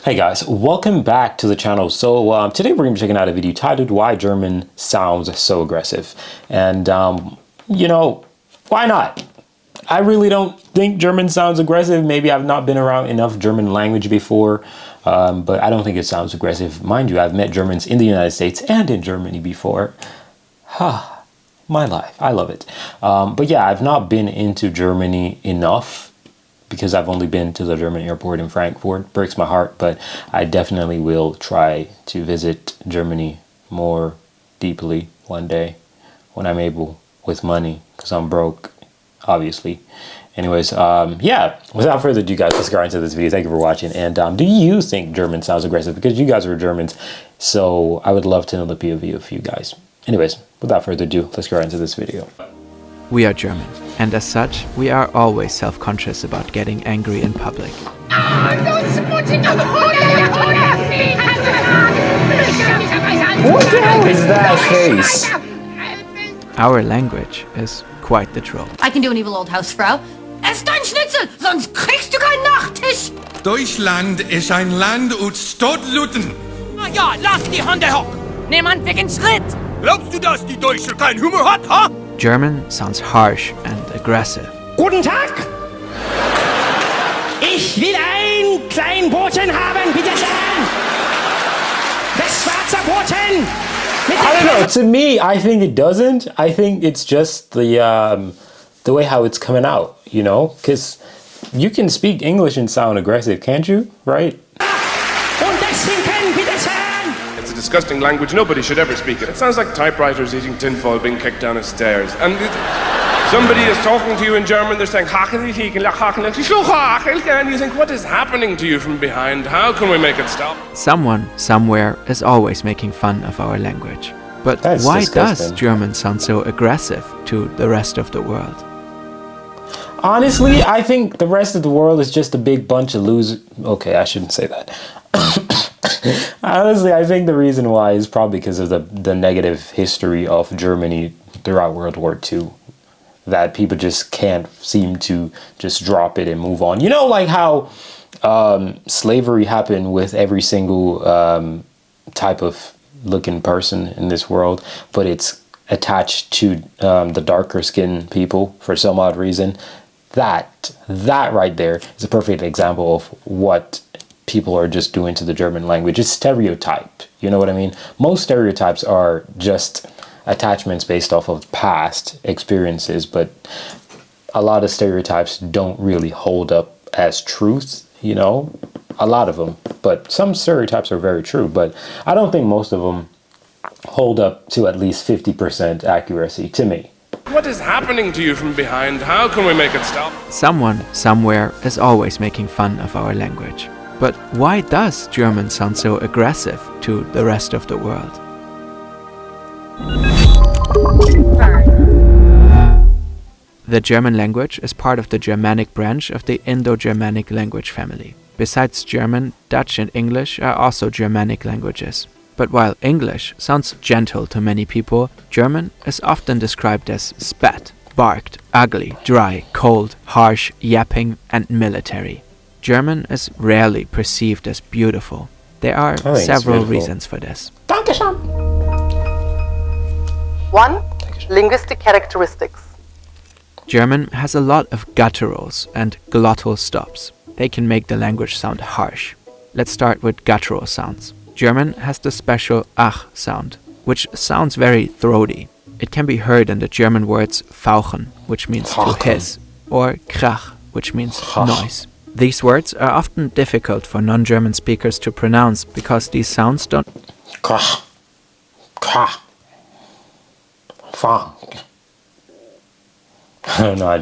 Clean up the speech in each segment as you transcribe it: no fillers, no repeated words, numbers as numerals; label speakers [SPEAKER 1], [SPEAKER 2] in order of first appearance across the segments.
[SPEAKER 1] Hey guys, welcome back to the channel. So today we're going to be checking out a video titled Why German Sounds So Aggressive. And why not? I really don't think German sounds aggressive. Maybe I've not been around enough German language before, but I don't think it sounds aggressive. Mind you, I've met Germans in the United States and in Germany before. My life, I love it. But yeah, I've not been into Germany enough because I've only been to the German airport in Frankfurt. Breaks my heart, but I definitely will try to visit Germany more deeply one day when I'm able with money, because I'm broke, obviously. Anyways, yeah, without further ado, guys, let's get right into this video. Thank you for watching. And do you think German sounds aggressive? Because you guys are Germans, so I would love to know the POV of you guys. Anyways, without further ado, let's get right into this video.
[SPEAKER 2] We are German, and as such, we are always self-conscious about getting angry in public.
[SPEAKER 1] What the hell is that face?
[SPEAKER 2] Our language is quite the troll.
[SPEAKER 3] I can do an evil old Hausfrau. Ess dein Schnitzel, sonst kriegst du keinen Nachtisch.
[SPEAKER 4] Deutschland ist ein Land ut Stodluten.
[SPEAKER 5] Na ja, lass die Hände hoch. Nimm an wegen Schritt. Glaubst du, dass die Deutsche keinen Humor hat, ha?
[SPEAKER 2] German sounds harsh and aggressive.
[SPEAKER 6] Guten Tag! Ich will ein klein Brotchen haben, bitte schön! Das schwarze Brotchen!
[SPEAKER 1] I don't know, to me, I think it doesn't. I think it's just the way how it's coming out, you know? Because you can speak English and sound aggressive, can't you? Right?
[SPEAKER 6] Und deswegen, bitte schön!
[SPEAKER 7] It's a disgusting language. Nobody should ever speak it. It sounds like typewriters eating tinfoil being kicked down the stairs. And somebody is talking to you in German, they're saying, and you think, what is happening to you from behind? How can we make it stop?
[SPEAKER 2] Someone, somewhere, is always making fun of our language. But
[SPEAKER 1] That's
[SPEAKER 2] why
[SPEAKER 1] disgusting.
[SPEAKER 2] does German sound so aggressive to the rest of the world?
[SPEAKER 1] Honestly, I think the rest of the world is just a big bunch of losers. Okay, I shouldn't say that. Honestly, I think the reason why is probably because of the negative history of Germany throughout World War II. That people just can't seem to just drop it and move on. You know, like how slavery happened with every single type of looking person in this world, but it's attached to the darker skinned people for some odd reason. That right there is a perfect example of what people are just doing to the German language. It's stereotype. You know what I mean? Most stereotypes are just attachments based off of past experiences, but a lot of stereotypes don't really hold up as truth, you know? A lot of them. But some stereotypes are very true, but I don't think most of them hold up to at least 50% accuracy to me.
[SPEAKER 7] What is happening to you from behind? How can we make it stop?
[SPEAKER 2] Someone, somewhere, is always making fun of our language. But why does German sound so aggressive to the rest of the world? The German language is part of the Germanic branch of the Indo-Germanic language family. Besides German, Dutch and English are also Germanic languages. But while English sounds gentle to many people, German is often described as spat, barked, ugly, dry, cold, harsh, yapping, and military. German is rarely perceived as beautiful. There are several reasons for this.
[SPEAKER 1] Dankeschön.
[SPEAKER 8] 1. Linguistic characteristics.
[SPEAKER 2] German has a lot of gutturals and glottal stops. They can make the language sound harsh. Let's start with guttural sounds. German has the special ach sound, which sounds very throaty. It can be heard in the German words fauchen, which means to hiss, or krach, which means noise. These words are often difficult for non-German speakers to pronounce because these sounds don't
[SPEAKER 1] Krach. Krach. Funk. I don't know, I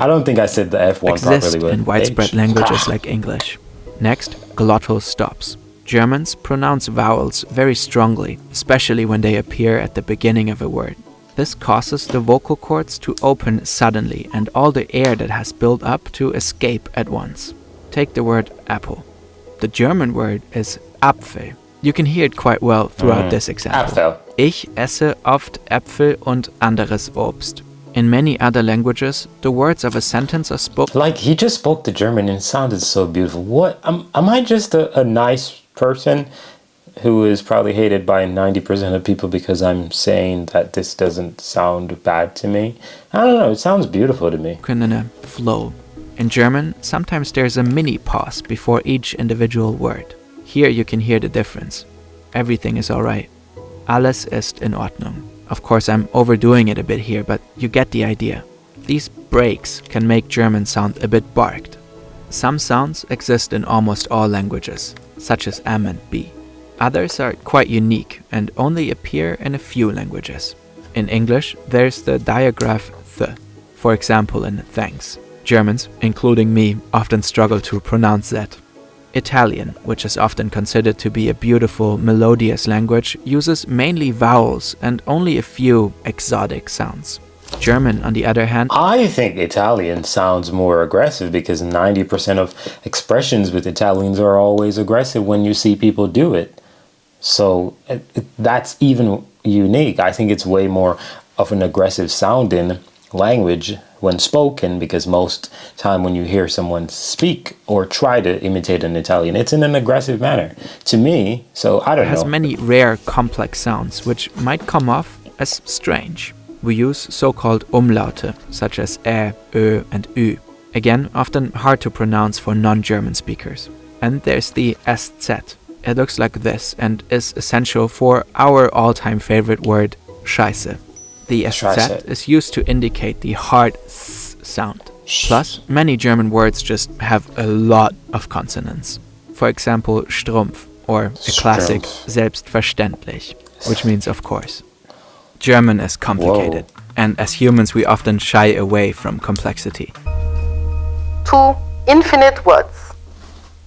[SPEAKER 1] don't think I said the F1
[SPEAKER 2] exist
[SPEAKER 1] properly.
[SPEAKER 2] in widespread languages like English. Next, glottal stops. Germans pronounce vowels very strongly, especially when they appear at the beginning of a word. This causes the vocal cords to open suddenly and all the air that has built up to escape at once. Take the word apple. The German word is Apfel. You can hear it quite well throughout this example.
[SPEAKER 1] Apfel.
[SPEAKER 2] Ich esse oft Äpfel und anderes Obst. In many other languages, the words of a sentence are spoken.
[SPEAKER 1] Like, he just spoke the German and it sounded so beautiful. What? Am I just a nice person who is probably hated by 90% of people because I'm saying that this doesn't sound bad to me? I don't know. It sounds beautiful to me.
[SPEAKER 2] In a flow. In German, sometimes there's a mini pause before each individual word. Here you can hear the difference. Everything is alright. Alles ist in Ordnung. Of course, I'm overdoing it a bit here, but you get the idea. These breaks can make German sound a bit barked. Some sounds exist in almost all languages, such as M and B. Others are quite unique and only appear in a few languages. In English, there's the diagraph th, for example in thanks. Germans, including me, often struggle to pronounce that. Italian, which is often considered to be a beautiful, melodious language, uses mainly vowels and only a few exotic sounds. German, on the other hand,
[SPEAKER 1] I think Italian sounds more aggressive because 90% of expressions with Italians are always aggressive when you see people do it. So that's even unique. I think it's way more of an aggressive sounding language when spoken, because most time when you hear someone speak or try to imitate an Italian, it's in an aggressive manner to me. So I don't know.
[SPEAKER 2] It has many rare complex sounds which might come off as strange. We use so-called umlaute, such as ä, ö and ü. Again, often hard to pronounce for non-German speakers. And there's the sz. It looks like this and is essential for our all-time favorite word, Scheiße. The sz is used to indicate the hard s sound. Plus, many German words just have a lot of consonants. For example, Strumpf, or a classic selbstverständlich, which means of course. German is complicated, and as humans we often shy away from complexity.
[SPEAKER 8] 2 infinite words.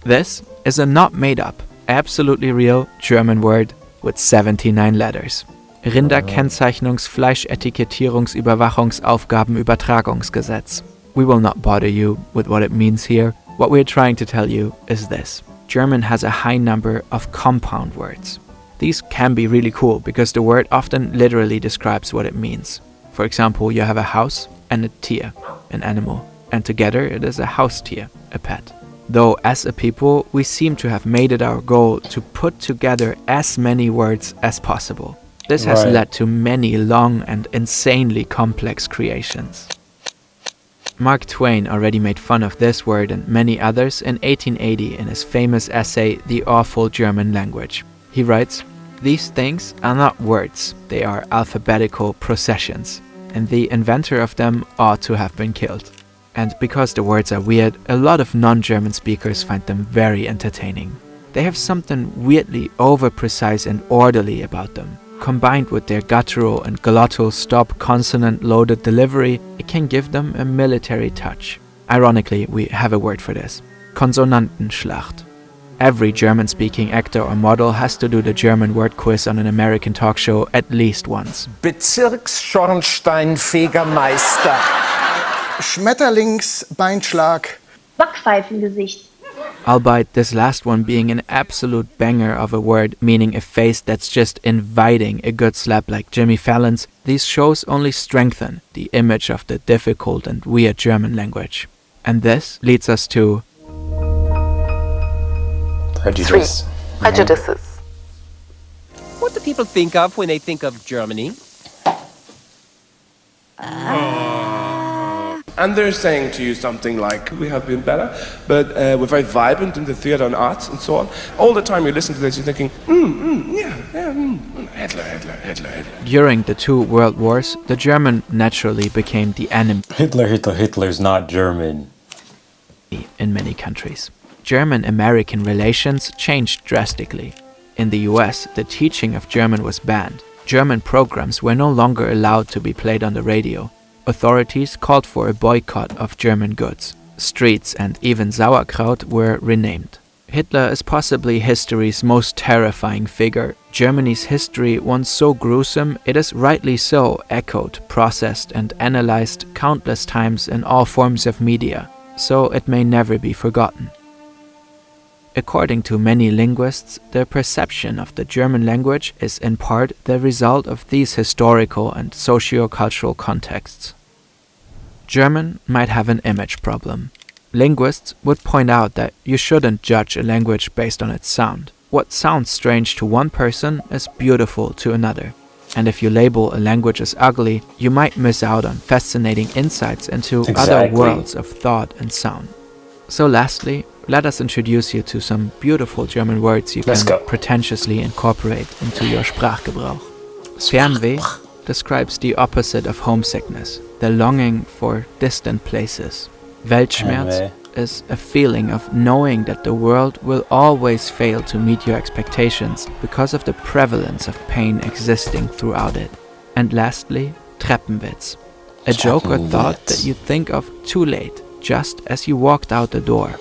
[SPEAKER 2] This is a not made up, absolutely real German word with 79 letters. Rinderkennzeichnungs-Fleischetikettierungs-Überwachungsaufgabenübertragungsgesetz. We will not bother you with what it means here. What we're trying to tell you is this. German has a high number of compound words. These can be really cool because the word often literally describes what it means. For example, you have a house and a Tier, an animal, and together it is a house tier, a pet. Though as a people, we seem to have made it our goal to put together as many words as possible. This has led to many long and insanely complex creations. Mark Twain already made fun of this word and many others in 1880 in his famous essay, The Awful German Language. He writes, "These things are not words, they are alphabetical processions, and the inventor of them ought to have been killed." And because the words are weird, a lot of non-German speakers find them very entertaining. They have something weirdly over-precise and orderly about them. Combined with their guttural and glottal stop consonant-loaded delivery, it can give them a military touch. Ironically, we have a word for this. Konsonantenschlacht. Every German-speaking actor or model has to do the German word quiz on an American talk show at least once.
[SPEAKER 9] Bezirksschornsteinfegermeister. Schmetterlingsbeinschlag.
[SPEAKER 10] Backpfeifengesicht.
[SPEAKER 2] Albeit this last one being an absolute banger of a word, meaning a face that's just inviting a good slap like Jimmy Fallon's, these shows only strengthen the image of the difficult and weird German language. And this leads us to...
[SPEAKER 8] Prejudice. 3 prejudices.
[SPEAKER 11] What do people think of when they think of Germany?
[SPEAKER 7] And they're saying to you something like, we have been better, but we're very vibrant in the theatre and arts and so on. All the time you listen to this, you're thinking, Hitler.
[SPEAKER 2] During the 2 world wars, the German naturally became the enemy.
[SPEAKER 1] Hitler's not German.
[SPEAKER 2] In many countries. German-American relations changed drastically. In the US, the teaching of German was banned. German programs were no longer allowed to be played on the radio. Authorities called for a boycott of German goods. Streets and even sauerkraut were renamed. Hitler is possibly history's most terrifying figure. Germany's history, once so gruesome, it is rightly so echoed, processed and analyzed countless times in all forms of media, so it may never be forgotten. According to many linguists, the perception of the German language is in part the result of these historical and socio-cultural contexts. German might have an image problem. Linguists would point out that you shouldn't judge a language based on its sound. What sounds strange to one person is beautiful to another. And if you label a language as ugly, you might miss out on fascinating insights into other worlds of thought and sound. So lastly, let us introduce you to some beautiful German words you can pretentiously incorporate into your Sprachgebrauch. Fernweh describes the opposite of homesickness, the longing for distant places. Weltschmerz is a feeling of knowing that the world will always fail to meet your expectations because of the prevalence of pain existing throughout it. And lastly, Treppenwitz, a joke or thought that you think of too late, just as you walked out the door.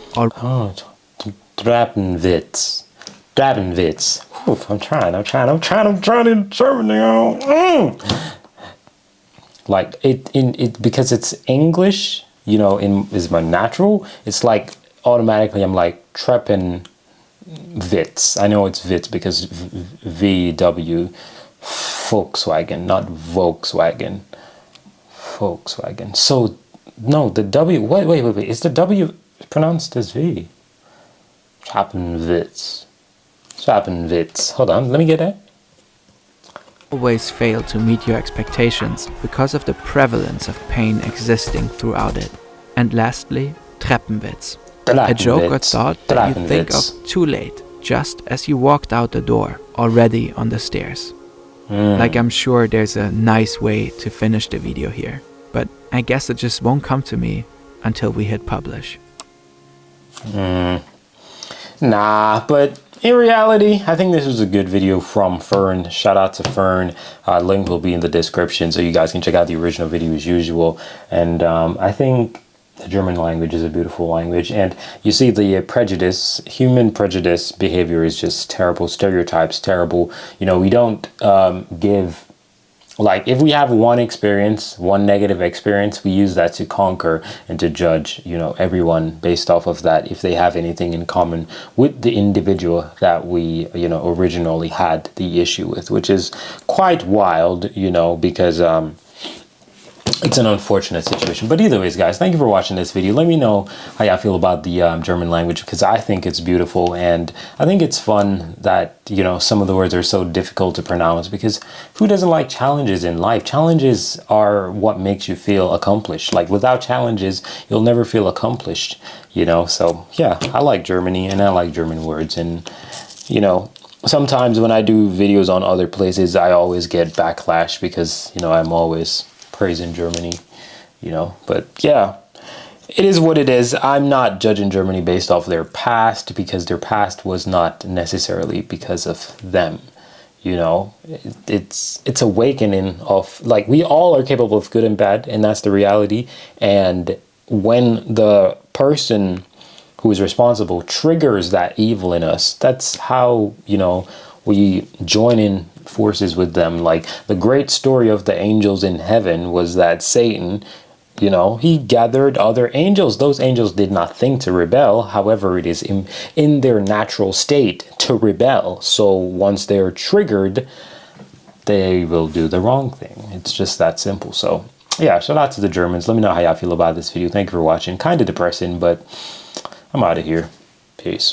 [SPEAKER 1] Treppenwitz. Treppenwitz. Oof, I'm trying in German. Like it because it's English, you know, is my natural. It's like automatically I'm like Treppenwitz. I know it's Witz because VW, Volkswagen, not Volkswagen. Volkswagen. So no, the W. Wait. Is the W pronounced as V? Treppenwitz. Hold on, let me get it.
[SPEAKER 2] Always fail to meet your expectations because of the prevalence of pain existing throughout it. And lastly, Treppenwitz, a joke or thought that you think of too late, just as you walked out the door, already on the stairs. Like I'm sure there's a nice way to finish the video here, but I guess it just won't come to me until we hit publish.
[SPEAKER 1] Nah, but in reality, I think this was a good video from Fern. Shout out to Fern. Link will be in the description so you guys can check out the original video as usual. And I think the German language is a beautiful language. And you see the prejudice, human prejudice behavior is just terrible. Stereotypes, terrible. You know, we don't give... Like, if we have one experience, one negative experience, we use that to conquer and to judge, you know, everyone based off of that, if they have anything in common with the individual that we, you know, originally had the issue with, which is quite wild, you know, because it's an unfortunate situation. But either ways, guys, thank you for watching this video. Let me know how y'all feel about the German language, because I think it's beautiful, and I think it's fun that, you know, some of the words are so difficult to pronounce, because who doesn't like challenges in life? Challenges are what makes you feel accomplished. Like, without challenges, you'll never feel accomplished, you know? So yeah, I like Germany and I like German words. And, you know, sometimes when I do videos on other places, I always get backlash because, you know, I'm always praising Germany, you know. But yeah, it is what it is. I'm not judging Germany based off their past, because their past was not necessarily because of them, you know. It's awakening of, like, we all are capable of good and bad, and that's the reality. And when the person who is responsible triggers that evil in us, that's how, you know, we join in forces with them. Like, the great story of the angels in heaven was that Satan, you know, he gathered other angels. Those angels did not think to rebel. However, it is in their natural state to rebel. So once they're triggered, they will do the wrong thing. It's just that simple. So yeah, shout out to the Germans. Let me know how y'all feel about this video. Thank you for watching. Kind of depressing, but I'm out of here. Peace.